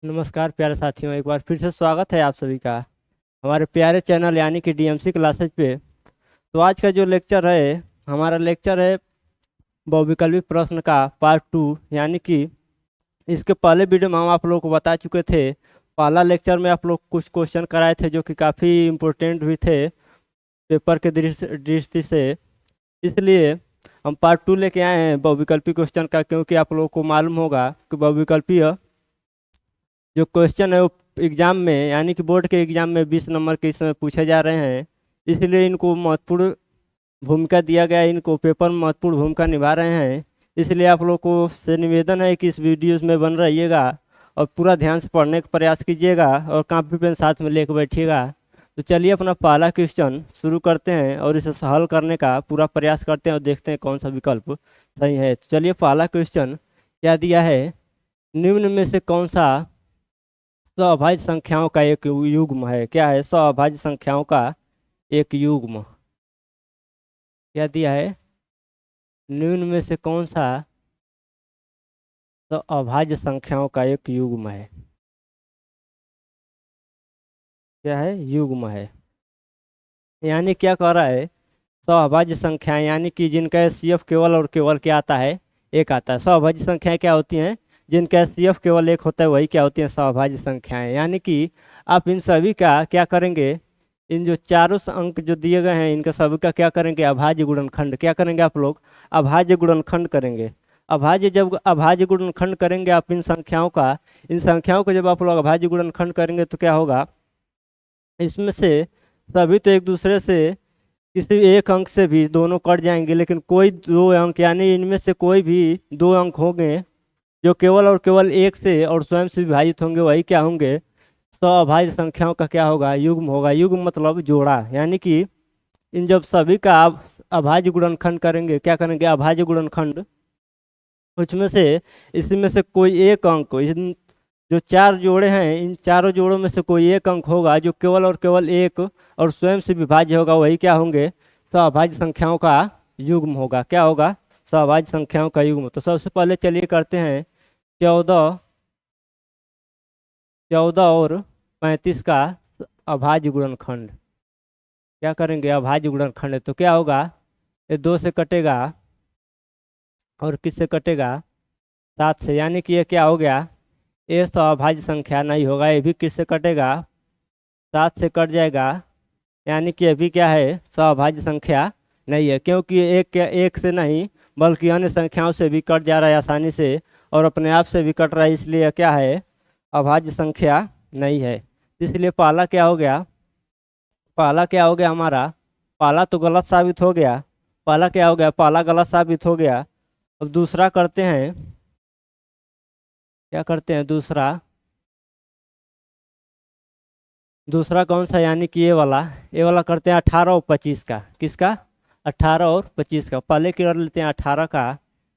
नमस्कार प्यारे साथियों, एक बार फिर से स्वागत है आप सभी का हमारे प्यारे चैनल यानी कि डीएमसी क्लासेज पे। तो आज का जो लेक्चर है, हमारा लेक्चर है बहुविकल्पी प्रश्न का पार्ट 2। यानी कि इसके पहले वीडियो में हम आप लोगों को बता चुके थे। पहला लेक्चर में आप लोग कुछ क्वेश्चन कराए थे जो कि काफ़ी इम्पोर्टेंट भी थे पेपर के दृष्टि से। इसलिए हम पार्ट 2 लेके आए हैं बहुविकल्पी क्वेश्चन का, क्योंकि आप लोगों को मालूम होगा कि बहुविकल्पीय जो क्वेश्चन है वो एग्जाम में यानी कि बोर्ड के एग्जाम में 20 नंबर के इस समय पूछे जा रहे हैं। इसलिए इनको महत्वपूर्ण भूमिका दिया गया है, इनको पेपर में महत्वपूर्ण भूमिका निभा रहे हैं। इसलिए आप लोग को से निवेदन है कि इस वीडियो में बन रहिएगा और पूरा ध्यान से पढ़ने का प्रयास कीजिएगा और कॉपी पेन साथ में लेकर बैठिएगा। तो चलिए अपना पहला क्वेश्चन शुरू करते हैं और इसे हल करने का पूरा प्रयास करते हैं और देखते हैं कौन सा विकल्प सही है। तो चलिए पहला क्वेश्चन क्या दिया है, निम्न में से कौन सा सअभाज्य संख्याओं का एक युग्म है। क्या है? सअभाज्य संख्याओं का एक युग्म। क्या दिया है? निम्न में से कौन सा सअभाज्य संख्याओं का एक युग्म है। क्या है? युग्म है। यानी क्या कह रहा है, सअभाज्य संख्याएं यानी कि जिनका एचसीएफ केवल और केवल क्या आता है, एक आता है। सअभाज्य संख्याएं क्या होती हैं? जिनका एचसीएफ केवल एक होता है वही क्या होती हैं? सअभाज्य संख्याएं। यानी कि आप इन सभी का क्या करेंगे, इन जो चारों अंक जो दिए गए हैं इनका सभी का क्या करेंगे, अभाज्य गुणनखंड। क्या करेंगे आप लोग? अभाज्य गुणनखंड करेंगे। जब अभाज्य गुणनखंड करेंगे आप इन संख्याओं को जब आप लोग अभाज्य गुणनखंड करेंगे तो क्या होगा, इसमें से सभी तो एक दूसरे से किसी एक अंक से भी दोनों कट जाएंगे, लेकिन कोई दो अंक यानी इनमें से कोई भी दो अंक होंगे जो केवल और केवल एक से और स्वयं से विभाजित होंगे, वही क्या होंगे, सअभाज्य संख्याओं का क्या होगा, युग्म होगा। युग्म मतलब जोड़ा। यानी कि इन जब सभी का आप अभाज्य गुणनखंड करेंगे, क्या करेंगे, अभाज्य गुणनखंड, उसमें से इसमें से कोई एक अंक, इन जो चार जोड़े हैं इन चारों जोड़ों में से कोई एक अंक होगा जो केवल और केवल एक और स्वयं से विभाज्य होगा, वही क्या होंगे, सअभाज्य संख्याओं का युग्म होगा। क्या होगा? सअभाज्य संख्याओं का युग्म। तो सबसे पहले चलिए करते हैं 14 और 35 का अभाज्य गुणनखंड। क्या करेंगे? अभाज्य गुणनखंड है तो क्या होगा, ये 2 से कटेगा और किससे कटेगा, 7 से। यानी कि ये क्या हो गया, ये सअभाज्य संख्या नहीं होगा। ये भी किससे कटेगा, 7 से कट जाएगा। यानी कि ये भी क्या है, सअभाज्य संख्या नहीं है, क्योंकि एक से नहीं बल्कि अन्य संख्याओं से भी कट जा रहा है आसानी से और अपने आप से भी कट रहा है, इसलिए क्या है, अभाज्य संख्या नहीं है। इसलिए पहला क्या हो गया हमारा, पहला तो गलत साबित हो गया। पहला क्या हो गया, पहला गलत साबित हो गया। अब दूसरा करते हैं, क्या करते हैं, दूसरा कौन सा, यानी कि ये वाला करते हैं 18 और 25 का। किसका? 18 और 25 का। पहले कर लेते हैं 18 का,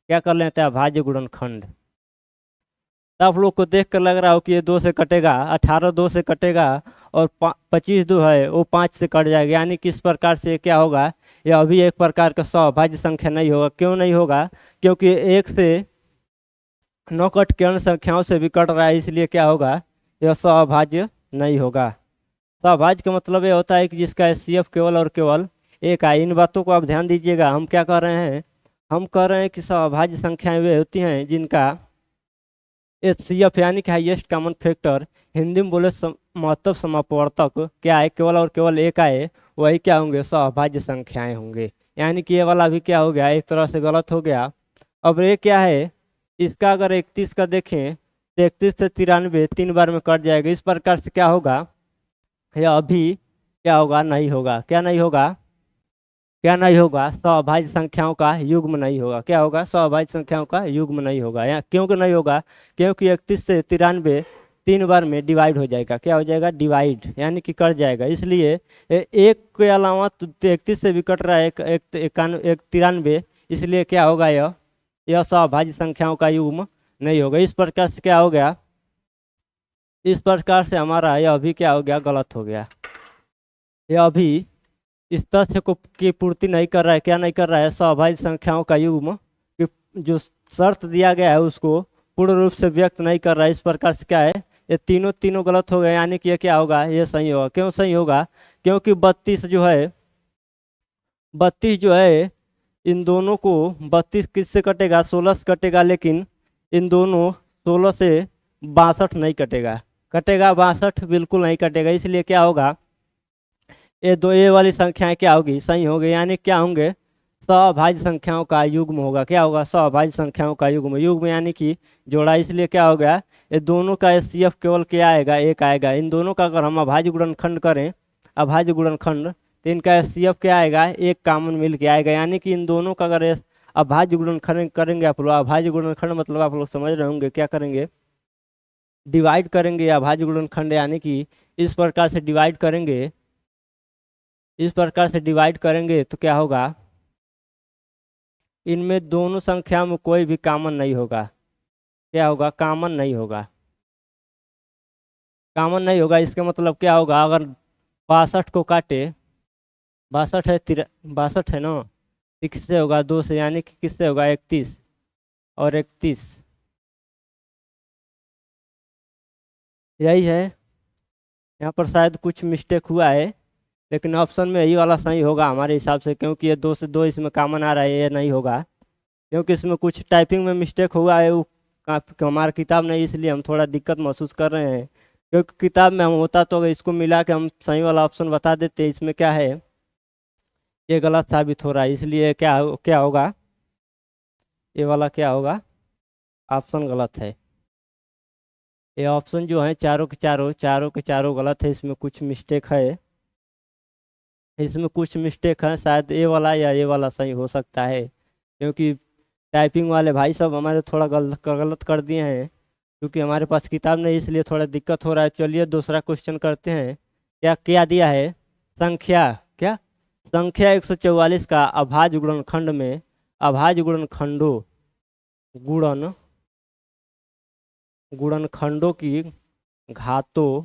क्या कर लेते हैं, अभाज्य गुणनखंड। तो आप लोग को देख कर लग रहा हो कि ये 2 से कटेगा, 18 2 से कटेगा और 25 जो है वो 5 से कट जाएगा। यानी कि इस प्रकार से क्या होगा, यह अभी एक प्रकार का सअभाज्य संख्या नहीं होगा। क्यों नहीं होगा? क्योंकि एक से 9 कट के अन्य संख्याओं से भी कट रहा है, इसलिए क्या होगा, यह सअभाज्य नहीं होगा। सअभाज्य का मतलब ये होता है कि जिसका एचसीएफ केवल और केवल एक आए। इन बातों को आप ध्यान दीजिएगा। हम क्या कर रहे हैं, हम कह रहे हैं कि सअभाज्य संख्याएं वे होती हैं जिनका एचसीएफ यानी कि हाईएस्ट कॉमन फैक्टर, हिंदी में बोले महत्तम समापवर्तक क्या है, केवल और केवल एक आए, वही क्या होंगे, सअभाज्य संख्याएं होंगे। यानी कि ये वाला भी क्या हो गया, एक तरह से गलत हो गया। अब ये क्या है, इसका अगर 31 का देखें तो 31 से 93 3 बार में कट जाएगा। इस प्रकार से क्या होगा, यह अभी क्या होगा, नहीं होगा। क्या नहीं होगा, क्या नहीं होगा, सअभाज्य संख्याओं का युग्म नहीं होगा। क्या होगा, सअभाज्य संख्याओं का युग्म नहीं होगा। या क्यों नहीं होगा, क्योंकि 31 से 93 3 बार में डिवाइड हो जाएगा। क्या हो जाएगा, डिवाइड, यानी कि कट जाएगा। इसलिए एक के अलावा तो 31 से भी कट रहा है, एक 93, इसलिए क्या होगा, यह सअभाज्य संख्याओं का युग्म नहीं होगा। इस प्रकार से क्या हो गया, इस प्रकार से हमारा यह अभी क्या हो गया, गलत हो गया। यह अभी इस तथ्य को की पूर्ति नहीं कर रहा है। क्या नहीं कर रहा है, सअभाज्य संख्याओं का युग्म कि जो शर्त दिया गया है उसको पूर्ण रूप से व्यक्त नहीं कर रहा है। इस प्रकार से क्या है, ये तीनों तीनों गलत हो गए, यानी कि ये क्या होगा, ये सही होगा। क्यों सही होगा, क्योंकि 32 जो है इन दोनों को, 32 किससे कटेगा, 16 से कटेगा, लेकिन इन दोनों 16 से 62 नहीं कटेगा। कटेगा 62, बिल्कुल नहीं कटेगा। इसलिए क्या होगा, ये वाली संख्याएं क्या होगी, सही होगी, यानी क्या होंगे, सअभाज्य संख्याओं का युग्म होगा। क्या होगा, सअभाज्य संख्याओं का युग्म। युग्म यानी कि जोड़ा, इसलिए क्या हो गया, ये दोनों का एचसीएफ केवल क्या आएगा, एक आएगा। इन दोनों का अगर हम अभाज्य गुणनखंड करें, अभाज्य गुणनखंड, तो इनका एचसीएफ क्या आएगा, एक कॉमन मिल के आएगा। यानी कि इन दोनों का अगर अभाज्य गुणनखंड करेंगे आप लोग, अभाज्य गुणनखंड मतलब आप लोग समझ रहे होंगे क्या करेंगे, डिवाइड करेंगे अभाज्य गुणनखंड, यानी कि इस प्रकार से डिवाइड करेंगे, इस प्रकार से डिवाइड करेंगे तो क्या होगा, इनमें दोनों संख्या में कोई भी कॉमन नहीं होगा। क्या होगा, कॉमन नहीं होगा, कॉमन नहीं होगा। इसका मतलब क्या होगा, अगर 62 को काटे, 62 है, 62 है ना, तो किससे होगा, 2 से, यानी कि किससे होगा, 31 और 31, यही है। यहाँ पर शायद कुछ मिस्टेक हुआ है, लेकिन ऑप्शन में यही वाला सही होगा हमारे हिसाब से, क्योंकि ये 2 से 2 इसमें कॉमन आ रहा है, ये नहीं होगा। क्योंकि इसमें कुछ टाइपिंग में मिस्टेक हुआ है, वो हमारा किताब नहीं, इसलिए हम थोड़ा दिक्कत महसूस कर रहे हैं। क्योंकि किताब में हम होता तो इसको मिला के हम सही वाला ऑप्शन बता देते, इसमें क्या है, ये गलत साबित हो रहा है। इसलिए क्या क्या होगा, ये वाला क्या होगा, ऑप्शन गलत है। ये ऑप्शन जो है चारों के चारों, चारों के चारों गलत है। इसमें कुछ मिस्टेक है, इसमें कुछ मिस्टेक है, शायद ये वाला या ये वाला सही हो सकता है। क्योंकि टाइपिंग वाले भाई सब हमारे थोड़ा गलत कर दिए हैं, क्योंकि हमारे पास किताब नहीं, इसलिए थोड़ा दिक्कत हो रहा है। चलिए दूसरा क्वेश्चन करते हैं। क्या क्या दिया है, संख्या, क्या, संख्या 144 का अभाज्य गुणनखंड में अभाज्य गुणनखंडों, गुणन गुणनखंडों की घातों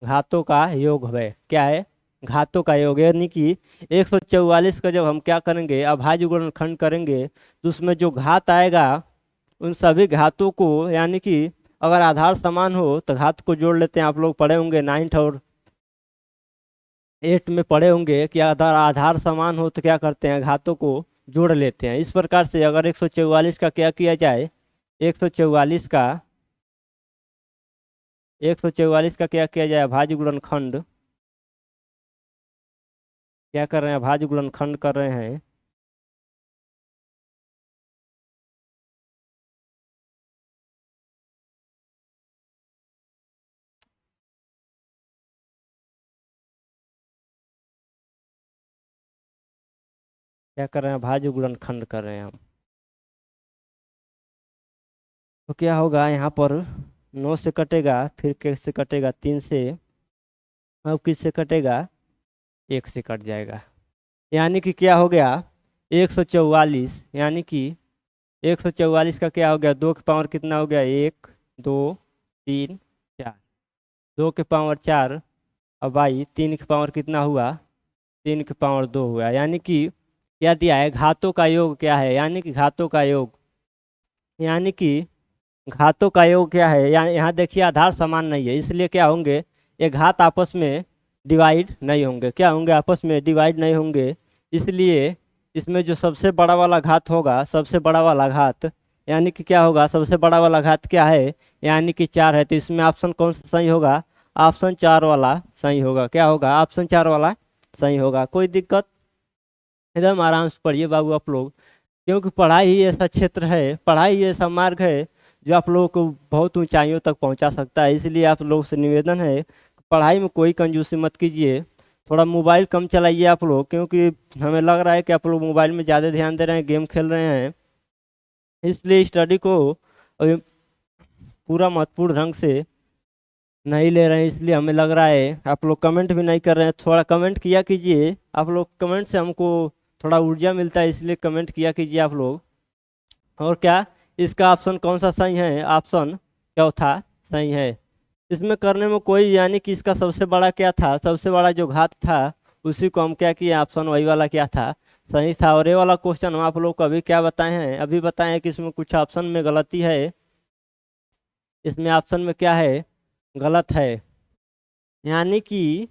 घातों का योग है। क्या है, घातों का योग, यानी कि 144 का जब हम क्या करेंगे, अभाज्य गुणनखंड करेंगे, तो उसमें जो घात आएगा उन सभी घातों को, यानी कि अगर आधार समान हो तो घात को जोड़ लेते हैं। आप लोग पढ़े होंगे 9th और 8th में पढ़े होंगे कि अगर आधार समान हो तो क्या करते हैं, घातों को जोड़ लेते हैं। इस प्रकार से अगर 144 का क्या किया जाए, 144 का 144 का क्या किया जाए, अभाज्य गुणनखंड, क्या कर रहे हैं, अभाज्य गुणनखंड कर रहे हैं। क्या कर रहे हैं, अभाज्य गुणनखंड कर रहे हैं हम। तो क्या होगा, यहाँ पर 9 से कटेगा, फिर किससे कटेगा, 3 से, अब किससे कटेगा, 1 से कट जाएगा। यानी कि क्या हो गया, 144, यानी कि 144 का क्या हो गया, 2 के पावर कितना हो गया, 1 2 3 4, 2 के पावर 4, अब भाई 3 के पावर कितना हुआ, 3 के पावर 2 हुआ। यानी कि क्या दिया है, घातों का योग क्या है, यानी कि घातों का योग, यानी कि घातों का योग क्या है, यहाँ यहाँ देखिए आधार समान नहीं है, इसलिए क्या होंगे, ये घात आपस में डिवाइड नहीं होंगे। क्या होंगे, आपस में डिवाइड नहीं होंगे। इसलिए इसमें जो सबसे बड़ा वाला घात होगा, सबसे बड़ा वाला घात, यानी कि क्या होगा, सबसे बड़ा वाला घात क्या है, यानी कि 4 है। तो इसमें ऑप्शन कौन सा सही होगा, ऑप्शन 4 वाला सही होगा। क्या होगा, ऑप्शन 4 वाला सही होगा। कोई दिक्कत, एकदम आराम से पढ़िए बाबू आप लोग, क्योंकि पढ़ाई ही ऐसा क्षेत्र है, पढ़ाई ही ऐसा मार्ग है जो आप लोगों को बहुत ऊंचाइयों तक पहुंचा सकता है। इसलिए आप लोगों से निवेदन है, पढ़ाई में कोई कंजूसी मत कीजिए। थोड़ा मोबाइल कम चलाइए आप लोग, क्योंकि हमें लग रहा है कि आप लोग मोबाइल में ज़्यादा ध्यान दे रहे हैं, गेम खेल रहे हैं, इसलिए स्टडी को पूरा महत्वपूर्ण ढंग से नहीं ले रहे हैं। इसलिए हमें लग रहा है आप लोग कमेंट भी नहीं कर रहे हैं। थोड़ा कमेंट किया कीजिए आप लोग, कमेंट से हमको थोड़ा ऊर्जा मिलता है, इसलिए कमेंट किया कीजिए आप लोग। और क्या, इसका ऑप्शन कौन सा सही है, ऑप्शन चौथा सही है। इसमें करने में कोई, यानी कि इसका सबसे बड़ा क्या था, सबसे बड़ा जो घात था उसी को हम क्या किए, ऑप्शन वही वाला क्या था, सही था। और ये वाला क्वेश्चन हम आप लोग को अभी क्या बताए हैं, अभी बताए हैं कि इसमें कुछ ऑप्शन में गलती है, इसमें ऑप्शन में क्या है, गलत है। यानी कि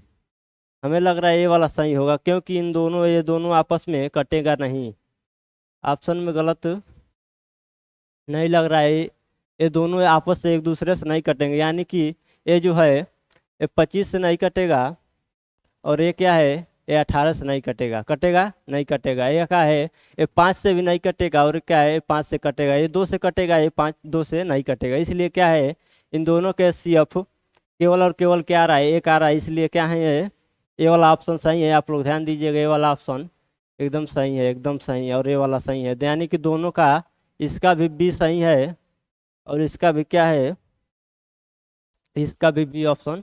हमें लग रहा है ये वाला सही होगा, क्योंकि ये दोनों आपस में कटेगा नहीं। ऑप्शन में गलत नहीं लग रहा है। ये दोनों आपस से एक दूसरे से नहीं कटेंगे, यानी कि ये जो है ये 25 से नहीं कटेगा, और ये क्या है, ये 18 से नहीं कटेगा। कटेगा नहीं कटेगा। ये क्या है, ये 5 से भी नहीं कटेगा, और ये क्या है, 5 से कटेगा। ये 2 से कटेगा, ये 5 2 से नहीं कटेगा। इसलिए क्या है, इन दोनों के CF केवल और केवल क्या आ रहा है, एक आ रहा है। इसलिए क्या है, ये वाला ऑप्शन सही है। आप लोग ध्यान दीजिएगा, ये वाला ऑप्शन एकदम सही है, एकदम सही है, और ये वाला सही है। यानी कि दोनों का, इसका भी बी सही है, और इसका भी क्या है, इसका भी बी ऑप्शन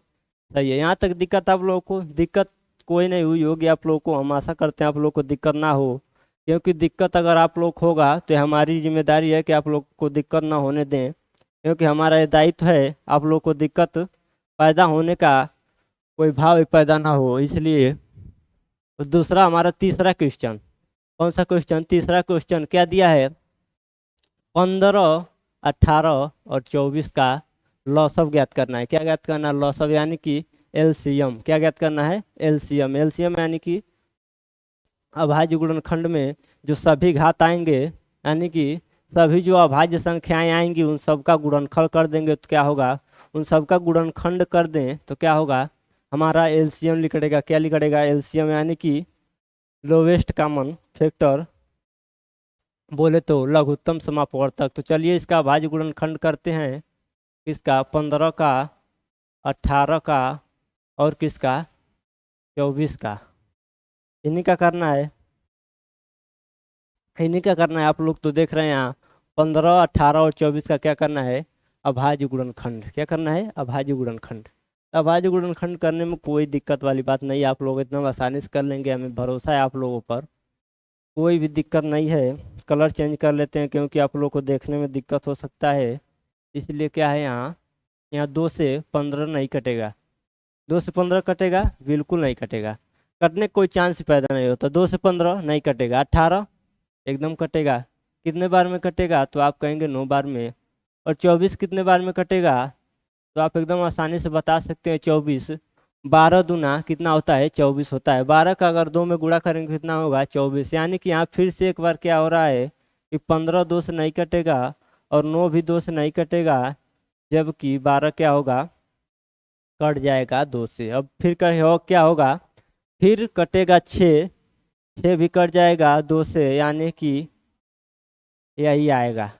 सही है। यहाँ तक दिक्कत आप लोगों को दिक्कत कोई नहीं हुई होगी आप लोगों को। हम आशा करते हैं आप लोग को दिक्कत ना हो, क्योंकि दिक्कत अगर आप लोग होगा तो हमारी जिम्मेदारी है कि आप लोग को दिक्कत ना होने दें, क्योंकि हमारा ये दायित्व है आप लोग को दिक्कत पैदा होने का कोई भाव पैदा ना हो। इसलिए दूसरा हमारा तीसरा क्वेश्चन, कौन सा क्वेश्चन, तीसरा क्वेश्चन क्या दिया है, 15, 18 और 24 का लॉसअप ज्ञात करना है। क्या ज्ञात करना है, लॉसअप, यानी कि LCM। क्या ज्ञात करना है, LCM। LCM यानी कि अभाज्य गुणनखंड में जो सभी घात आएंगे, यानी कि सभी जो अभाज्य संख्याएं आएंगी उन सबका गुणनखंड कर देंगे तो क्या होगा, उन सबका गुणनखंड कर दें तो क्या होगा, हमारा LCM निकलेगा। क्या निकलेगा, LCM यानी कि लोवेस्ट कॉमन फैक्टर, बोले तो लघुत्तम समापवर्तक। तो चलिए इसका अभाज्य गुणनखंड करते हैं। किसका, 15 का, 18 का, और किसका, 24 का। इन्हीं का करना है, इन्हीं का करना है। आप लोग तो देख रहे हैं यहाँ 15, 18 और 24 का क्या करना है, अभाज्य गुणनखंड। क्या करना है, अभाज्य गुणनखंड। अभाज्य गुणनखंड करने में कोई दिक्कत वाली बात नहीं है, आप लोग एकदम आसानी से कर लेंगे। हमें भरोसा है आप लोगों पर, कोई भी दिक्कत नहीं है। कलर चेंज कर लेते हैं क्योंकि आप लोग को देखने में दिक्कत हो सकता है। इसलिए क्या है, यहाँ यहाँ 2 से 15 नहीं कटेगा। 2 से 15 कटेगा, बिल्कुल नहीं कटेगा। कटने का कोई चांस ही पैदा नहीं होता। 2 से 15 नहीं कटेगा। 18 एकदम कटेगा। कितने बार में कटेगा, तो आप कहेंगे 9 बार में। और 24 कितने बार में कटेगा, तो आप एकदम आसानी से बता सकते हैं 24 12 दूना कितना होता है, 24 होता है। 12 का अगर 2 में गुणा करेंगे कितना होगा, 24। यानी कि यहाँ फिर से एक बार क्या हो रहा है कि 15 2 से नहीं कटेगा, और 9 भी 2 से नहीं कटेगा, जबकि 12 क्या होगा, कट जाएगा 2 से। अब फिर क्या होगा, फिर कटेगा 6, 6 भी कट जाएगा 2 से, यानी कि यही आएगा,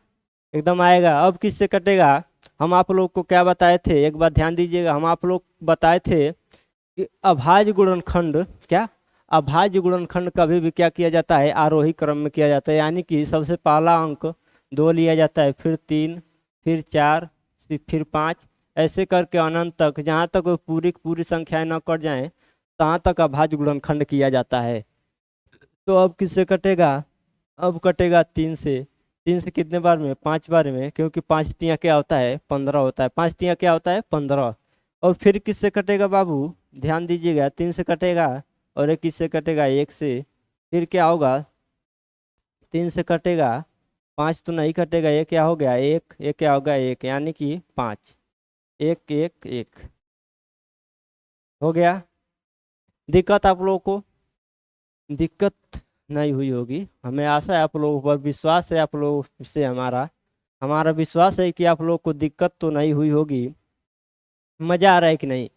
एकदम आएगा। अब किससे कटेगा, हम आप लोग को क्या बताए थे, एक बार ध्यान दीजिएगा। हम आप लोग बताए थे कि अभाज्य गुणनखंड, क्या, अभाज्य गुणनखंड कभी भी क्या किया जाता है, आरोही क्रम में किया जाता है। यानी कि सबसे पहला अंक 2 लिया जाता है, फिर 3, फिर 4, फिर 5, ऐसे करके अनंत तक, जहाँ तक वो पूरी की पूरी संख्याएं न कट जाएं तहाँ तक अभाज्य गुणनखंड किया जाता है। तो अब किससे कटेगा, अब कटेगा 3 से। 3 से कितने बार में, 5 बार में, क्योंकि 5 तियाँ क्या होता है, 15 होता है। 5 तियाँ क्या होता है, 15। और फिर किससे कटेगा बाबू, ध्यान दीजिएगा, 3 से कटेगा, और एक किससे कटेगा, 1 से। फिर क्या होगा, 3 से कटेगा, 5 तो नहीं कटेगा, ये क्या हो गया, 1, ये क्या होगा, 1, यानी कि 5, 1 1 1 हो गया। दिक्कत आप लोगों को दिक्कत नहीं हुई होगी, हमें आशा है, आप लोगों पर विश्वास है, आप लोगों से हमारा हमारा विश्वास है कि आप लोग को दिक्कत तो नहीं हुई होगी। मज़ा आ रहा है कि नहीं,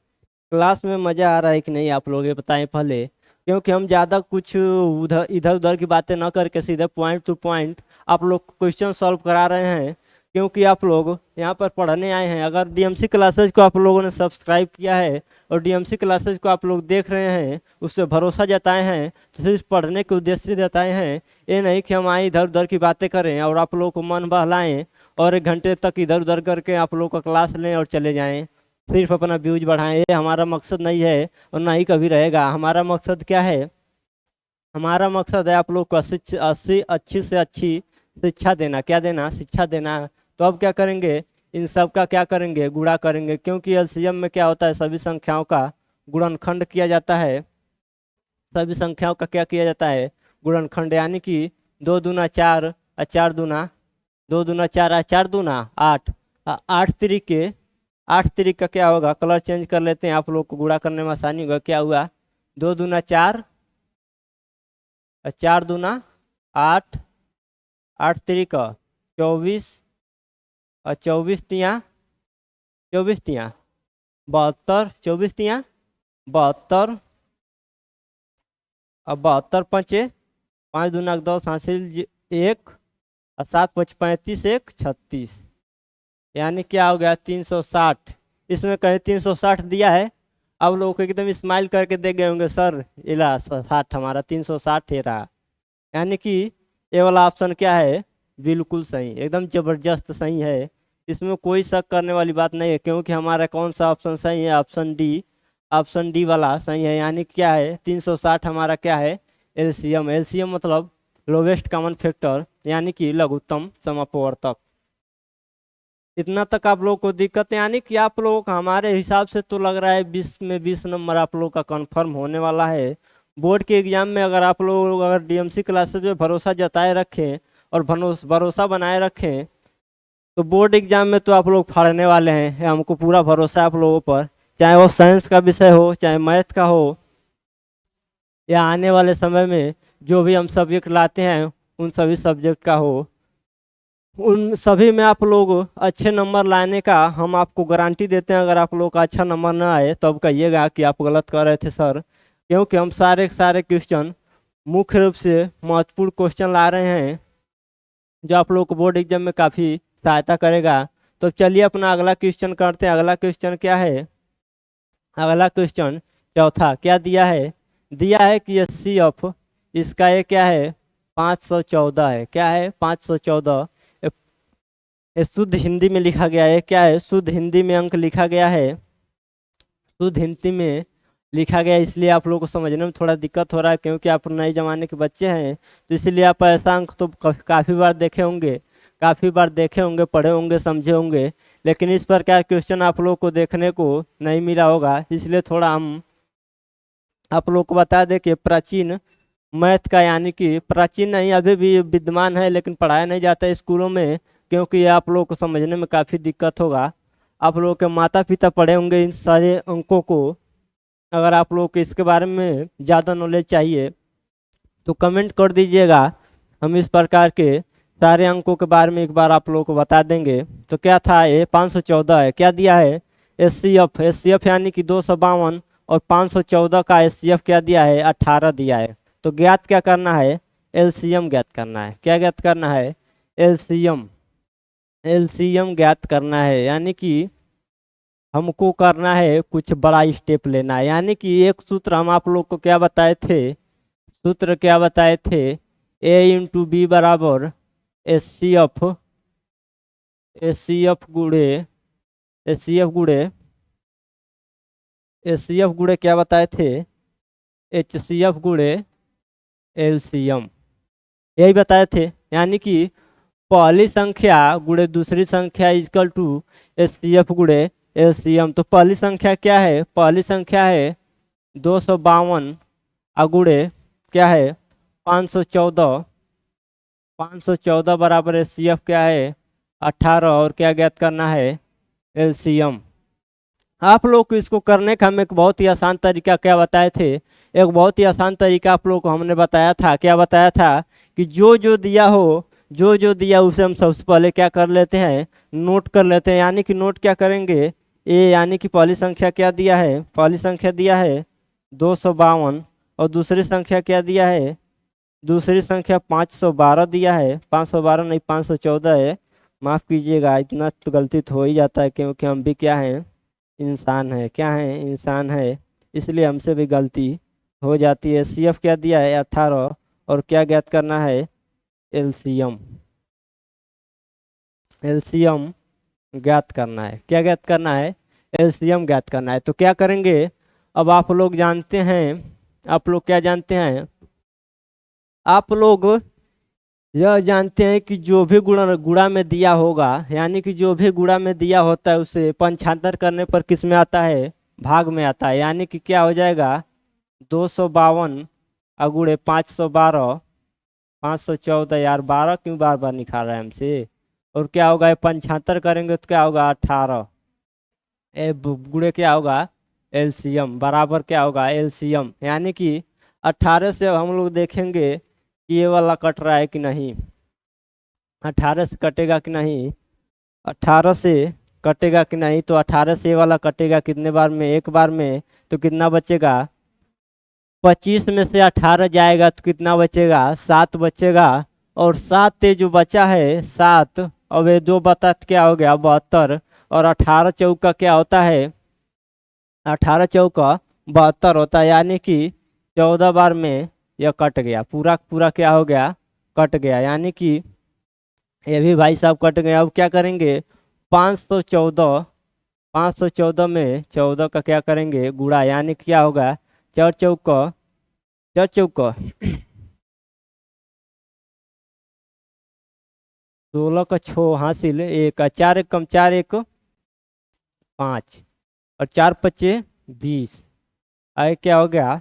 क्लास में मज़ा आ रहा है कि नहीं, आप लोग ये बताएं पहले। क्योंकि हम ज़्यादा कुछ उधर इधर उधर की बातें ना करके सीधे पॉइंट टू पॉइंट आप लोग क्वेश्चन सॉल्व करा रहे हैं, क्योंकि आप लोग यहाँ पर पढ़ने आए हैं। अगर DMC क्लासेज को आप लोगों ने सब्सक्राइब किया है और DMC क्लासेज को आप लोग देख रहे हैं, उससे भरोसा जताए हैं, तो सिर्फ पढ़ने के उद्देश्य से जताए हैं। ये नहीं कि हम आए इधर उधर की बातें करें और आप लोग को मन बहलाएं और 1 घंटे तक इधर उधर करके आप लोग का क्लास लें और चले जाएं, सिर्फ अपना व्यूज बढ़ाएं। ये हमारा मकसद नहीं है और ना ही कभी रहेगा। हमारा मकसद क्या है, हमारा मकसद है आप लोग को अच्छी से अच्छी शिक्षा देना। क्या देना, शिक्षा देना। तो अब क्या करेंगे, इन सब का क्या करेंगे, गुणा करेंगे, क्योंकि LCM में क्या होता है, सभी संख्याओं का गुणनखंड किया जाता है। सभी संख्याओं का क्या किया जाता है, गुणनखंड। यानी कि 2 दूना 4, 4 दूना 2 दूना 4, 4 दूना 8, 8 तरीके 8 तरीक का क्या होगा, कलर चेंज कर लेते हैं, आप लोग को गुणा करने में आसानी होगा। क्या हुआ, 2 दूना 4, 4 दूना 8, 8 तरीक 24, और 24 तिया 72, 24 तिया 72, अब 72 पंचे 5 दूना 10 हासिल 1, और 7 5 35, 1 36, यानी क्या हो गया 360। इसमें कहीं 360 दिया है, अब लोग को एकदम स्माइल करके देख गए होंगे, सर इला 60 हमारा 360 है रहा। यानी कि ये वाला ऑप्शन क्या है, बिल्कुल सही, एकदम जबरदस्त सही है, इसमें कोई शक करने वाली बात नहीं है, क्योंकि हमारा कौन सा ऑप्शन सही है, ऑप्शन डी वाला सही है। यानी क्या है 360 हमारा क्या है, एलसीएम। एलसीएम मतलब लोवेस्ट कॉमन फैक्टर, यानी कि लघुत्तम समापवर्तक। इतना तक आप लोग को दिक्कत है, यानी कि आप लोगों का हमारे हिसाब से तो लग रहा है 20 में 20 नंबर आप लोग का कंफर्म होने वाला है। बोर्ड के एग्जाम में अगर आप लोग अगर डीएमसी क्लासेज में भरोसा जताए रखें और भरोसा बनाए रखें, तो बोर्ड एग्जाम में तो आप लोग फाड़ने वाले हैं, हमको पूरा भरोसा है आप लोगों पर। चाहे वो साइंस का विषय हो, चाहे मैथ का हो, या आने वाले समय में जो भी हम सब्जेक्ट लाते हैं उन सभी सब्जेक्ट का हो, उन सभी में आप लोग अच्छे नंबर लाने का हम आपको गारंटी देते हैं। अगर आप लोग का अच्छा नंबर ना आए तो अब कहिएगा कि आप गलत कर रहे थे सर, क्योंकि हम सारे सारे क्वेश्चन मुख्य रूप से महत्वपूर्ण क्वेश्चन ला रहे हैं जो आप लोग को बोर्ड एग्जाम में काफ़ी सहायता करेगा। तो चलिए अपना अगला क्वेश्चन करते हैं। अगला क्वेश्चन क्या है, अगला क्वेश्चन चौथा क्या दिया है, दिया है कि HCF इसका ये क्या है 514 है। क्या है 514, ये शुद्ध हिंदी में लिखा गया है। क्या है, शुद्ध हिंदी में अंक लिखा गया है, शुद्ध हिंदी में लिखा गया, इसलिए आप लोगों को समझने में थोड़ा दिक्कत हो रहा है, क्योंकि आप नए ज़माने के बच्चे हैं, तो इसलिए आप ऐसा अंक तो काफ़ी बार देखे होंगे, पढ़े होंगे, समझे होंगे, लेकिन इस प्रकार क्वेश्चन आप लोग को देखने को नहीं मिला होगा। इसलिए थोड़ा हम आप लोग को बता दें कि प्राचीन मैथ का, यानी कि प्राचीन नहीं अभी भी विद्यमान है, लेकिन पढ़ाया नहीं जाता है स्कूलों में, क्योंकि आप लोग को समझने में काफ़ी दिक्कत होगा। आप लोगों के माता पिता पढ़े होंगे इन सारे अंकों को। अगर आप लोग को इसके बारे में ज़्यादा नॉलेज चाहिए तो कमेंट कर दीजिएगा, हम इस प्रकार के सारे अंकों के बारे में एक बार आप लोगों को बता देंगे। तो क्या था, ये 514 है। क्या दिया है, एचसीएफ यानी कि 252, और 514 का एचसीएफ क्या दिया है 18 दिया है। तो ज्ञात क्या करना है, एलसीएम ज्ञात करना है। क्या ज्ञात करना है, एलसीएम ज्ञात करना है, यानी कि हमको करना है कुछ बड़ा स्टेप लेना है। यानी कि एक सूत्र हम आप लोग को क्या बताए थे, सूत्र क्या बताए थे, A × B बराबर एचसीएफ गुड़े क्या बताए थे, HCF गुड़े एलसीएम, यही बताए थे। यानी कि पहली संख्या गुड़े दूसरी संख्या इक्वल टू HCF गुड़े एलसीएम। तो पहली संख्या क्या है, पहली संख्या है 252 अगुड़े क्या है 514, 514 बराबर HCF क्या है 18, और क्या ज्ञात करना है एलसीएम। आप लोग को इसको करने का हम एक बहुत ही आसान तरीका क्या बताए थे, एक बहुत ही आसान तरीका आप लोग को हमने बताया था। क्या बताया था कि जो जो दिया हो, जो जो दिया उसे हम सबसे पहले क्या कर लेते हैं, नोट कर लेते हैं। यानी कि नोट क्या करेंगे, ए यानी कि पहली संख्या क्या दिया है, पहली संख्या दिया है 252, और दूसरी संख्या क्या दिया है, दूसरी संख्या 512 दिया है, 512 नहीं 514 है, माफ़ कीजिएगा, इतना तो गलती तो हो ही जाता है, क्योंकि हम भी क्या हैं, इंसान है। क्या है, इंसान है, इसलिए हमसे भी गलती हो जाती है। CF क्या दिया है 18, और क्या ज्ञात करना है एलसीएम, एलसीएम ज्ञात करना है। क्या ज्ञात करना है, एलसीएम ज्ञात करना है। तो क्या करेंगे, अब आप लोग जानते हैं, आप लोग क्या जानते हैं, आप लोग यह जानते हैं कि जो भी गुणा में दिया होगा, यानी कि जो भी गुणा में दिया होता है उसे पंचांतर करने पर किस में आता है, भाग में आता है। यानी कि क्या हो जाएगा 252 अगुड़े 512, 514, यार 12 क्यों बार बार निकाल रहा है हमसे, और क्या होगा, ये 75 करेंगे तो क्या होगा 18। गुणे क्या होगा एलसीएम, बराबर क्या होगा एलसीएम, यानी कि 18 से हम लोग देखेंगे कि ये वाला कट रहा है कि नहीं, 18 से कटेगा कि नहीं, 18 से कटेगा कि नहीं, तो 18 से ये वाला कटेगा कितने बार में, एक बार में, तो कितना बचेगा, 25 में से 18 जाएगा तो कितना बचेगा 7 बचेगा। और 7 ये जो बचा है 7, अब ये दो बता क्या हो गया 72, और 18 चौका क्या होता है, 18 चौका 72 होता है, यानी कि 14 बार में यह कट गया, पूरा पूरा क्या हो गया कट गया, यानी कि ये भी भाई साहब कट गया। अब क्या करेंगे 514, 514 में 14 का क्या करेंगे गुणा, यानी क्या होगा 4 चौका, 4 चौका 16 का 6 हासिल, एक 4 एक कम 4 एक 5, और 4 पच्चे 20, आए क्या हो गया।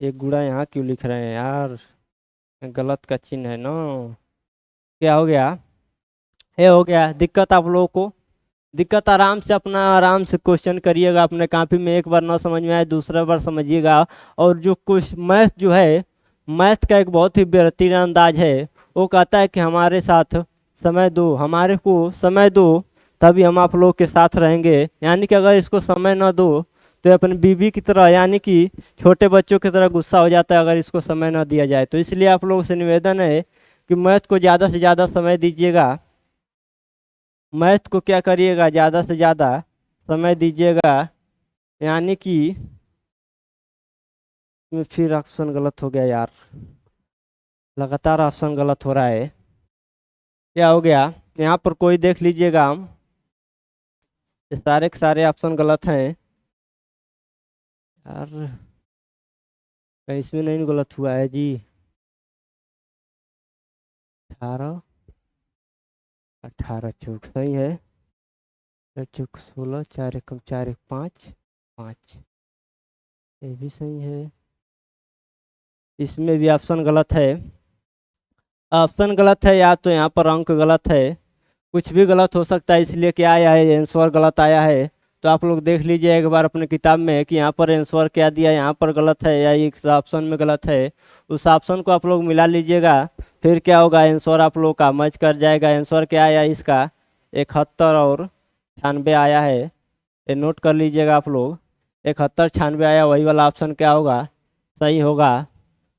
एक गुणा यहाँ क्यों लिख रहे हैं यार, गलत का चिन्ह है ना, क्या हो गया, ये हो गया। दिक्कत आप लोगों को, दिक्कत आराम से अपना आराम से क्वेश्चन करिएगा अपने कॉपी में, एक बार ना समझ में आए दूसरा बार समझिएगा। और जो कुछ मैथ जो है, मैथ का एक बहुत ही बेहतरीन अंदाज है, वो कहता है कि हमारे साथ समय दो, हमारे को समय दो, तभी हम आप लोग के साथ रहेंगे। यानी कि अगर इसको समय ना दो तो ये अपनी बीवी की तरह, यानी कि छोटे बच्चों की तरह गुस्सा हो जाता है अगर इसको समय ना दिया जाए। तो इसलिए आप लोगों से निवेदन है कि मैथ को ज़्यादा से ज़्यादा समय दीजिएगा, मैथ को क्या करिएगा ज़्यादा से ज़्यादा समय दीजिएगा। यानी कि फिर ऑप्शन गलत हो गया यार, लगातार ऑप्शन गलत हो रहा है, क्या हो गया, यहाँ पर कोई देख लीजिएगा, हम ये सारे के सारे ऑप्शन गलत हैं यार, कहीं इसमें नहीं गलत हुआ है जी। 18, 18 चौक सही है, 4 चौक 16, 4 एकम 4 एक 5, 5 ये भी सही है, इसमें भी ऑप्शन गलत है, ऑप्शन गलत है या तो यहाँ पर अंक गलत है, कुछ भी गलत हो सकता है, इसलिए क्या आया है आंसर गलत आया है। तो आप लोग देख लीजिए एक बार अपने किताब में कि यहाँ पर आंसर क्या दिया, यहाँ पर गलत है या इस ऑप्शन में गलत है, उस ऑप्शन को आप लोग मिला लीजिएगा, फिर क्या होगा आंसर आप लोग का मैच कर जाएगा। आंसर क्या आया इसका 71 और 96 आया है, ये नोट कर लीजिएगा आप लोग, 71 96 आया, वही वाला ऑप्शन क्या होगा सही होगा।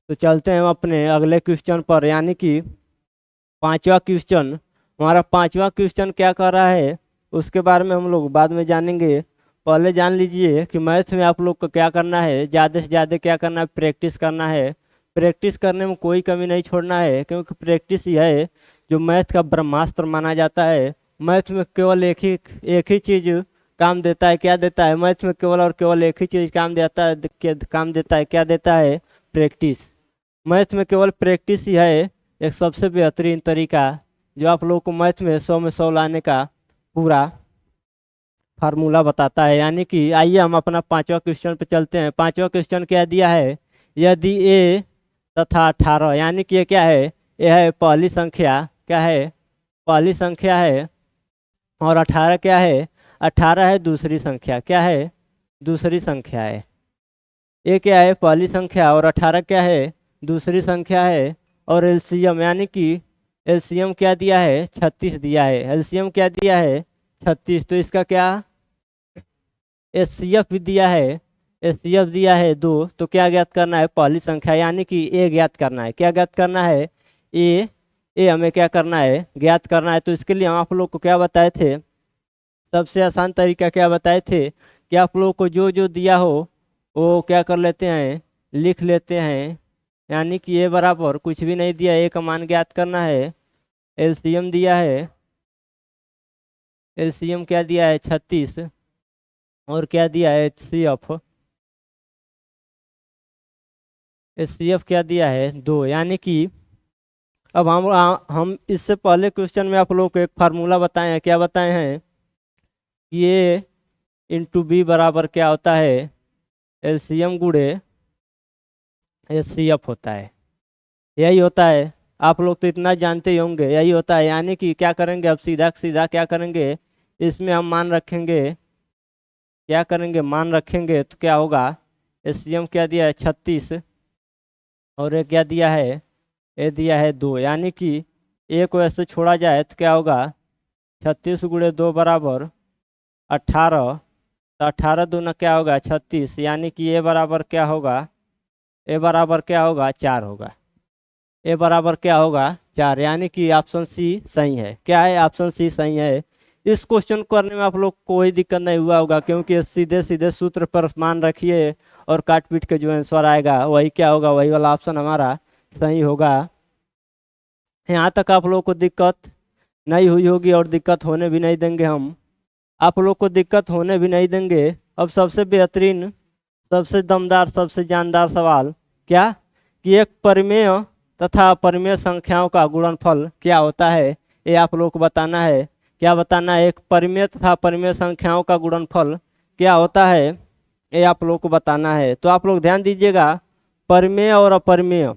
तो चलते हैं हम अपने अगले क्वेश्चन पर, यानी कि पांचवा क्वेश्चन। हमारा पांचवा क्वेश्चन क्या कर रहा है उसके बारे में हम लोग बाद में जानेंगे। पहले जान लीजिए कि मैथ में आप लोग को क्या करना है, ज़्यादा से ज़्यादा क्या करना है प्रैक्टिस करना है, प्रैक्टिस करने में कोई कमी नहीं छोड़ना है, क्योंकि प्रैक्टिस ही है जो मैथ का ब्रह्मास्त्र माना जाता है। मैथ में केवल एक ही चीज़ काम देता है, क्या देता है मैथ में केवल और केवल एक ही चीज़ काम देता है, काम देता है, क्या देता है प्रैक्टिस। मैथ में केवल प्रैक्टिस ही है एक सबसे बेहतरीन तरीका जो आप लोगों को मैथ में 100 में 100 लाने का पूरा फार्मूला बताता है। यानी कि आइए हम अपना पांचवा क्वेश्चन पे चलते हैं। पांचवा क्वेश्चन क्या दिया है, यदि ए तथा 18, यानी कि ये क्या है, ये है पहली संख्या, क्या है पहली संख्या है, और 18 क्या है, 18 है दूसरी संख्या, क्या है दूसरी संख्या है। ये क्या है पहली संख्या और 18 क्या है दूसरी संख्या है। और एलसीएम, यानी कि एलसीएम क्या दिया है 36 दिया है, एलसीएम क्या दिया है 36, तो इसका क्या एचसीएफ भी दिया है, एचसीएफ दिया है 2, तो क्या ज्ञात करना है पहली संख्या, यानी कि ए ज्ञात करना है, क्या ज्ञात करना है ए हमें क्या करना है ज्ञात करना है। तो इसके लिए हम आप लोग को क्या बताए थे, सबसे आसान तरीका क्या बताए थे कि आप लोग को जो जो दिया हो वो क्या कर लेते हैं लिख लेते हैं। यानी कि ए बराबर कुछ भी नहीं दिया, ए का मान ज्ञात करना है, एलसीएम दिया है, एलसीएम क्या दिया है 36, और क्या दिया है एचसीएफ, एचसीएफ क्या दिया है 2। यानी कि अब हम इससे पहले क्वेश्चन में आप लोग को एक फार्मूला बताए हैं, क्या बताए हैं, ये इंटू बी बराबर क्या होता है एलसीएम गुणे एचसीएफ होता है। यही होता है, आप लोग तो इतना जानते ही होंगे, यही होता है। यानी कि क्या करेंगे, अब सीधा सीधा क्या करेंगे, इसमें हम मान रखेंगे, क्या करेंगे, मान रखेंगे तो क्या होगा, एससीएम क्या दिया है 36, और ये क्या दिया है, ये दिया है 2। यानी कि एक को ऐसे छोड़ा जाए तो क्या होगा, 36 × 2 बराबर 18, तो 18 दूना क्या होगा 36, यानी कि ए बराबर क्या होगा, ए बराबर क्या होगा 4 होगा, ए बराबर क्या होगा 4। यानी कि ऑप्शन सी सही है। क्या है, ऑप्शन सी सही है। इस क्वेश्चन को करने में आप लोग को कोई दिक्कत नहीं हुआ होगा, क्योंकि सीधे सीधे सूत्र पर मान रखिए और काट पीट के जो आंसर आएगा वही क्या होगा, वही वाला ऑप्शन हमारा सही होगा। यहाँ तक आप लोग को दिक्कत नहीं हुई होगी और दिक्कत होने भी नहीं देंगे हम, आप लोग को दिक्कत होने भी नहीं देंगे। अब सबसे बेहतरीन, सबसे दमदार, सबसे जानदार सवाल, क्या कि एक परिमेय तथा अपरिमेय संख्याओं का गुणनफल क्या होता है, ये आप लोग को बताना है। क्या बताना है, एक परिमेय तथा अपरिमेय संख्याओं का गुणनफल क्या होता है, ये आप लोग को बताना है। तो आप लोग ध्यान दीजिएगा, परिमेय और अपरिमेय,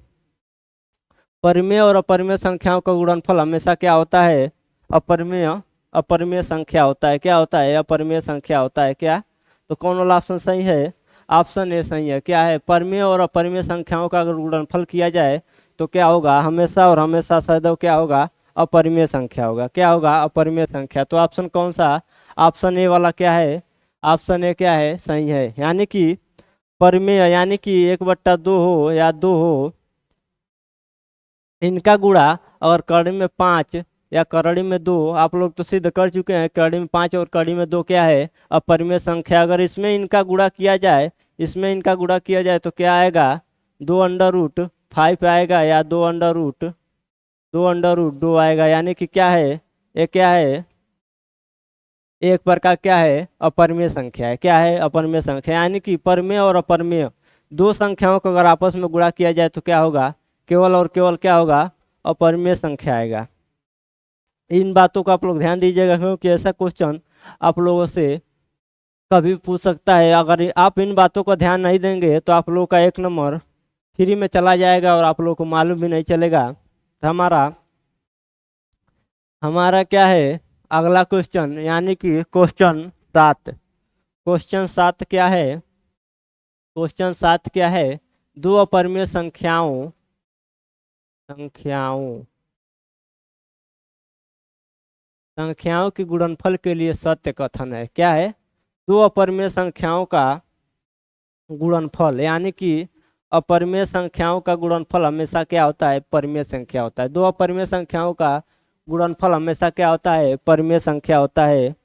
परिमेय और अपरिमेय संख्याओं का गुणनफल हमेशा क्या होता है, अपरिमेय, अपरिमेय संख्या होता है। क्या होता है, अपरिमेय संख्या होता है। क्या, तो कौन वाला ऑप्शन सही है, ऑप्शन ए सही है। क्या है, परिमेय और अपरिमेय संख्याओं का अगर गुणनफल किया जाए तो क्या होगा, हमेशा और हमेशा सदैव क्या होगा, अपरिमेय संख्या होगा। क्या होगा, अपरिमेय संख्या। तो ऑप्शन कौन सा, ऑप्शन ए वाला क्या है, ऑप्शन ए क्या है, सही है। यानी कि परिमेय यानी कि 1/2 हो या 2 हो, इनका गुणा अगर कड़ी में 5 या कड़ी में 2, आप लोग तो सिद्ध कर चुके हैं, कड़ी में 5 और कड़ी में 2 क्या है, अपरिमेय संख्या। अगर इसमें इनका गुणा किया जाए, इसमें इनका गुणा किया जाए तो क्या आएगा, 2√5 आएगा, या 2√2 आएगा। यानी कि क्या है, ये क्या है, एक प्रकार क्या है, अपरिमेय संख्या है। क्या है, अपरिमेय संख्या। यानी कि परिमेय और अपरिमेय दो संख्याओं को अगर आपस में गुणा किया जाए तो क्या होगा, केवल और केवल क्या होगा, अपरिमेय संख्या आएगा। इन बातों का आप लोग ध्यान दीजिएगा, क्योंकि ऐसा क्वेश्चन आप लोगों से कभी पूछ सकता है। अगर आप इन बातों का ध्यान नहीं देंगे तो आप लोगों का 1 नंबर फ्री में चला जाएगा और आप लोगों को मालूम भी नहीं चलेगा। तो हमारा हमारा क्या है, अगला क्वेश्चन, यानी कि क्वेश्चन 7। क्वेश्चन 7 क्या है, क्वेश्चन 7 क्या है, दो अपरिमेय संख्याओं संख्याओं संख्याओं के गुणनफल के लिए सत्य कथन है। क्या है, दो अपरिमेय संख्याओं का गुणनफल, यानी कि अपरिमेय संख्याओं का गुणनफल हमेशा क्या होता है, परिमेय संख्या होता है। दो अपरिमेय संख्याओं का गुणनफल हमेशा क्या होता है, परिमेय संख्या होता है।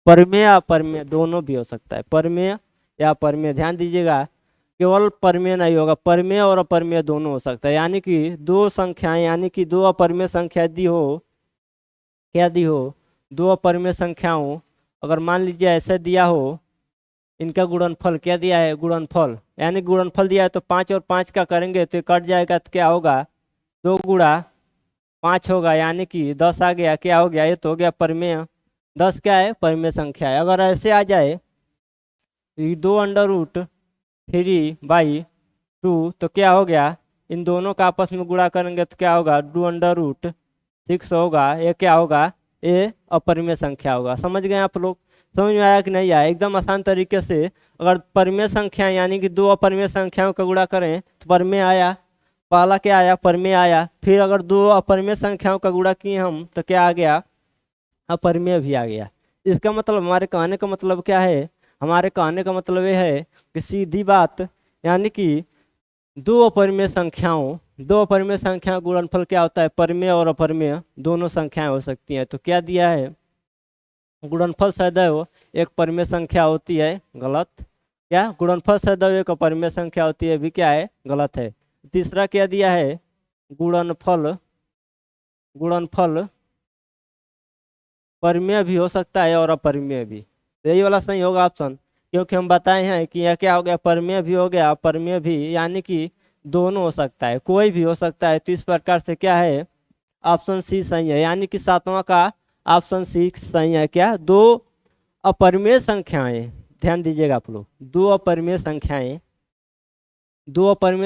परिमेय या अपरिमेय दोनों भी हो सकता है, परिमेय या अपरिमेय। ध्यान दीजिएगा, केवल परिमेय नहीं होगा, परिमेय और अपरिमेय दोनों हो सकता है। यानी कि दो संख्याएं, यानी कि दो अपरिमेय संख्या दी हो, क्या दी हो, दो अपरिमेय संख्याओं, अगर मान लीजिए ऐसे दिया हो, इनका गुणनफल क्या दिया है, गुणनफल, यानी गुणनफल दिया है तो 5 और 5 का करेंगे तो ये कट जाएगा, तो क्या होगा, 2 × 5 होगा, यानी कि 10 आ गया। क्या हो गया, ये तो हो गया परिमेय। 10 क्या है, परिमेय संख्या है। अगर ऐसे आ जाए 2√3/2, तो क्या हो गया, इन दोनों का आपस में गुणा करेंगे तो क्या होगा, 2√6 होगा। ये क्या होगा, ये अपरिमेय संख्या होगा। समझ गए आप लोग, समझ में आया कि नहीं आया, एकदम आसान तरीके से। अगर परिमेय संख्या यानी कि दो अपरिमेय संख्याओं का गुणा करें तो परिमेय आया, पहला क्या आया, परिमेय आया। फिर अगर दो अपरिमेय संख्याओं का गुणा किए हम तो क्या आ गया, अपरिमेय भी आ गया। इसका मतलब, हमारे कहने का मतलब क्या है, हमारे कहने का मतलब ये है कि सीधी बात, यानी कि दो अपरिमेय संख्याओं गुणनफल क्या होता है, परिमेय और अपरिमेय दोनों संख्याएं हो सकती हैं। तो क्या दिया है, गुणनफल सदैव एक परिमेय संख्या होती है, गलत। क्या, गुणनफल सदैव एक अपरिमेय संख्या होती है, भी क्या है, गलत है। तीसरा क्या दिया है, गुणनफल गुणनफल परिमेय भी हो सकता है और अपरिमेय भी। तो यही वाला सही होगा ऑप्शन, क्योंकि हम बताए हैं कि यह क्या हो गया, परिमेय भी हो गया, अपरिमेय भी, यानी कि दोनों हो सकता है, कोई भी हो सकता है। तो इस प्रकार से क्या है, ऑप्शन सी सही है। यानी कि 7वां का ऑप्शन सी सही है। क्या, दो अपरिमेय संख्याएं, ध्यान दीजिएगा आप लोग, दो अपरिमेय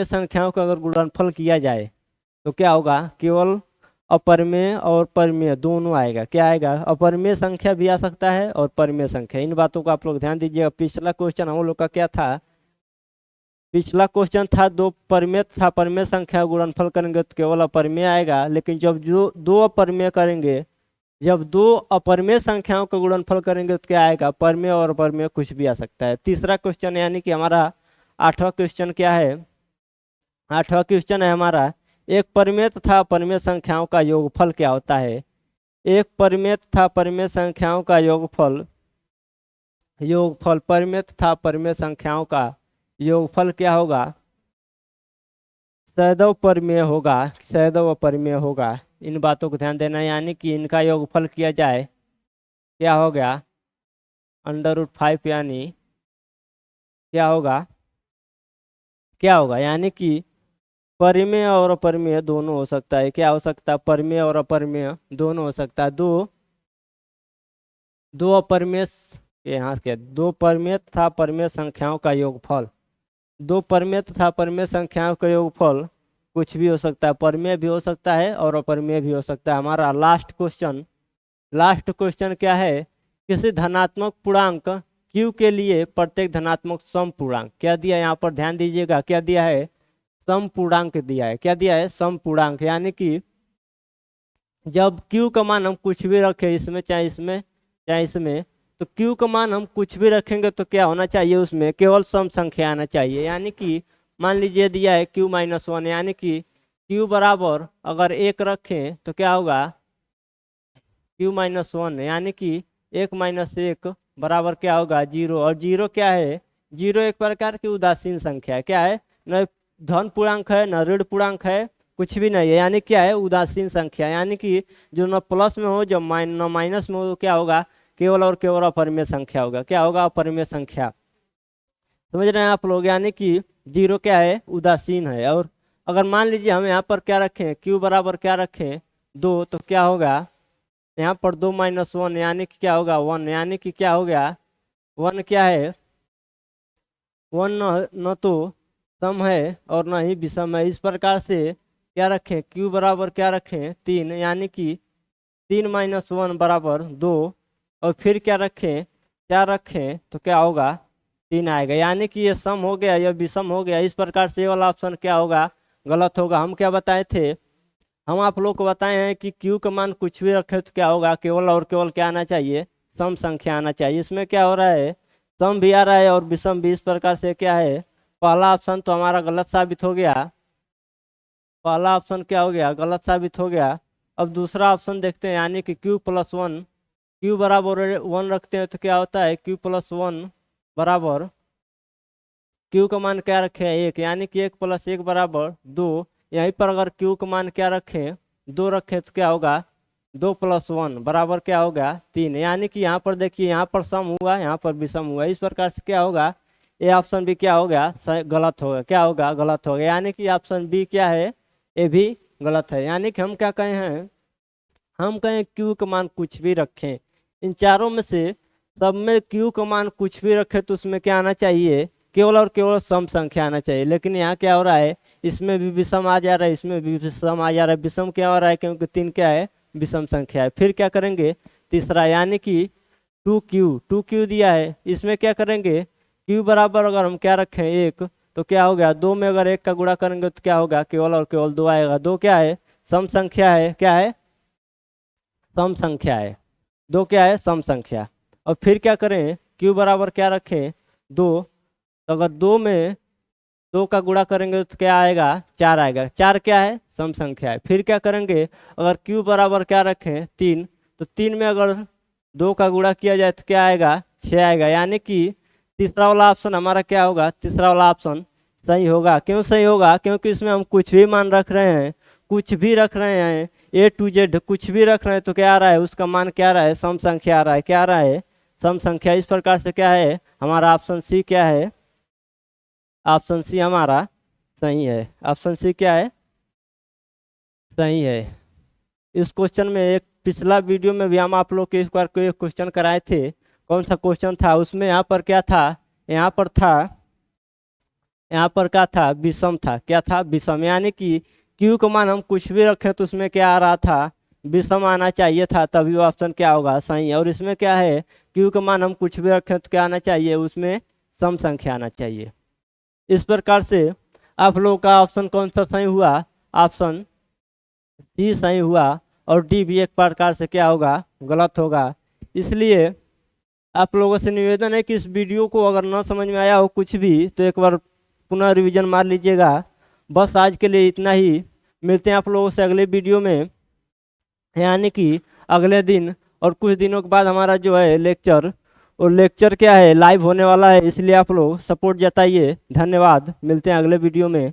संख्याओं का अगर गुणनफल किया जाए तो क्या होगा, केवल अपरिमेय और परिमेय दोनों आएगा। क्या आएगा, अपरिमेय संख्या भी आ सकता है और परिमेय संख्या। इन बातों को आप लोग ध्यान दीजिएगा। पिछला क्वेश्चन हम लोग का क्या था, पिछला क्वेश्चन था दो परिमेय था, परिमेय संख्या गुणनफल करेंगे तो केवल अपरिमेय आएगा। लेकिन जब जो दो अपरिमेय करेंगे, जब दो अपरिमेय संख्याओं का गुणनफल करेंगे तो क्या आएगा, परिमेय और अपरिमेय कुछ भी आ सकता है। तीसरा क्वेश्चन यानी कि हमारा 8वां क्वेश्चन क्या है, 8वां क्वेश्चन है हमारा, एक परिमेय तथा अपरिमेय संख्याओं का योगफल क्या होता है। एक परिमेय तथा परिमेय संख्याओं का योगफल, योगफल परिमेय तथा परिमेय संख्याओं का योगफल क्या होगा, सदैव परिमेय होगा, सदैव अपरिमेय होगा। इन बातों को ध्यान देना। यानी कि इनका योगफल किया जाए, क्या हो गया, √5 यानी क्या होगा, क्या होगा, यानी कि परिमेय और अपरिमेय दोनों हो सकता है। क्या हो सकता है, परिमेय और अपरिमेय दोनों हो सकता है। दो अपरिमेय, यहाँ के दो परिमेय तथा परिमेय संख्याओं का योगफल, दो परिमेय तथा परिमेय संख्याओं का योगफल कुछ भी हो सकता है, परिमेय भी हो सकता है और अपरिमेय भी हो सकता है। हमारा लास्ट क्वेश्चन क्या है, किसी धनात्मक पूर्णांक q के लिए प्रत्येक धनात्मक सम पूर्णांक, क्या दिया है यहाँ पर ध्यान दीजिएगा, क्या दिया है, सम पूर्णांक दिया है। क्या दिया है, सम पूर्णांक। यानी कि जब q का मान हम कुछ भी रखें, इसमें चाहे इसमें चाहे इसमें, तो q का मान हम कुछ भी रखेंगे तो क्या होना चाहिए, उसमें केवल सम संख्या आना चाहिए। यानी कि मान लीजिए दिया है q-1, यानी कि q बराबर अगर 1 रखें तो क्या होगा, q-1, यानी कि 1 - 1 बराबर क्या होगा, 0। और 0 क्या है, 0 एक प्रकार की उदासीन संख्या है। क्या है, न धन पूर्णांक है न ऋण पूर्णांक है, कुछ भी नहीं है। यानी क्या है, उदासीन संख्या। यानी कि जो न प्लस में हो, जो न माइनस में हो, क्या होगा, केवल और केवल अपरिमेय संख्या होगा। क्या होगा, अपरिमेय संख्या। समझ रहे हैं आप लोग। यानी कि 0 क्या है, उदासीन है। और अगर मान लीजिए हम यहाँ पर क्या रखें, q बराबर क्या रखें, 2, तो क्या होगा, यहाँ पर 2 - 1 यानी कि क्या होगा, 1। यानी कि क्या हो गया, 1 क्या है, 1 न तो सम है और न ही विषम है। इस प्रकार से क्या रखें, q बराबर क्या रखें, 3। यानी कि 3 - 1 बराबर 2। और फिर क्या रखें, क्या रखें तो क्या होगा, 3 आएगा। यानी कि ये सम हो गया, यह विषम हो गया। इस प्रकार से ये वाला ऑप्शन क्या होगा, गलत होगा। हम क्या बताए थे, हम आप लोग को बताए हैं कि q का मान कुछ भी रखे तो क्या होगा, केवल और केवल क्या आना चाहिए, सम संख्या आना चाहिए। इसमें क्या हो रहा है, सम भी आ रहा है और विषम भी। इस प्रकार से क्या है, पहला ऑप्शन तो हमारा गलत साबित हो गया, पहला ऑप्शन क्या हो गया, गलत साबित हो गया। अब दूसरा ऑप्शन देखते हैं, यानी कि q+1, q बराबर 1 रखते हैं तो क्या होता है, q+1 बराबर, q का मान क्या रखें, 1। यानी कि 1 + 1 बराबर 2। यहीं पर अगर q का मान क्या रखें, 2 रखें तो क्या होगा, 2 + 1 बराबर क्या होगा, 3। यानी कि यहाँ पर देखिए, यहाँ पर सम हुआ, यहाँ पर विषम हुआ। इस प्रकार से क्या होगा, ये ऑप्शन भी क्या हो गया, गलत होगा। क्या होगा, गलत हो गया। यानी कि ऑप्शन बी क्या है, ये भी गलत है। यानी कि हम क्या कहे हैं, हम कहें q का मान कुछ भी रखें, इन चारों में से सब में q का मान कुछ भी रखे तो उसमें क्या आना चाहिए, केवल और केवल सम संख्या आना चाहिए। लेकिन यहाँ क्या हो रहा है, इसमें भी विषम आ जा रहा है, इसमें भी विषम आ जा रहा है। विषम क्या हो रहा है, क्योंकि 3 क्या है, विषम संख्या है। फिर क्या करेंगे, तीसरा, यानी कि 2q दिया है, इसमें क्या करेंगे, q बराबर अगर हम क्या रखें, 1, तो क्या हो गया, 2 में अगर 1 का गुणा करेंगे तो क्या होगा, केवल और केवल 2 आएगा। 2 क्या है, सम संख्या है। क्या है, सम संख्या है। 2 क्या है, सम संख्या। और फिर क्या करें, q बराबर क्या रखें, 2। तो अगर 2 में 2 का गुणा करेंगे तो क्या आएगा, 4 आएगा। 4 क्या है, सम संख्या है। फिर क्या करेंगे, अगर q बराबर क्या रखें, 3, तो 3 में अगर 2 का गुणा किया जाए तो क्या आएगा, 6 आएगा। यानी कि तीसरा वाला ऑप्शन हमारा क्या होगा, तीसरा वाला ऑप्शन सही होगा। क्यों सही होगा, क्योंकि इसमें हम कुछ भी मान रख रहे हैं, कुछ भी रख रहे हैं, A to Z कुछ भी रख रहे हैं तो क्या आ रहा है, उसका मान क्या आ रहा है, सम संख्या आ रहा है। क्या आ रहा है, सम संख्या। इस प्रकार से क्या है, हमारा ऑप्शन सी क्या है, ऑप्शन सी हमारा सही है। ऑप्शन सी क्या है, सही है। इस क्वेश्चन में एक पिछला वीडियो में भी हम आप लोग के इस बार कोई क्वेश्चन कराए थे, कौन सा क्वेश्चन था, उसमें यहाँ पर क्या था, यहाँ पर था, यहाँ पर क्या था, विषम था। क्या था, विषम। यानी कि क्यू का मान हम कुछ भी रखें तो उसमें क्या आ रहा था, विषम आना चाहिए था, तभी वो ऑप्शन क्या होगा, सही है। और इसमें क्या है, क्यू का मान हम कुछ भी रखें तो क्या आना चाहिए, उसमें सम संख्या आना चाहिए। इस प्रकार से आप लोगों का ऑप्शन कौन सा सही हुआ, ऑप्शन सी सही हुआ, और डी भी एक प्रकार से क्या होगा, गलत होगा। इसलिए आप लोगों से निवेदन है कि इस वीडियो को अगर ना समझ में आया हो कुछ भी तो एक बार पुनः रिवीजन मार लीजिएगा। बस आज के लिए इतना ही, मिलते हैं आप लोगों से अगले वीडियो में, यानी कि अगले दिन। और कुछ दिनों के बाद हमारा जो है लेक्चर, और लेक्चर क्या है, लाइव होने वाला है, इसलिए आप लोग सपोर्ट जताइए। धन्यवाद, मिलते हैं अगले वीडियो में।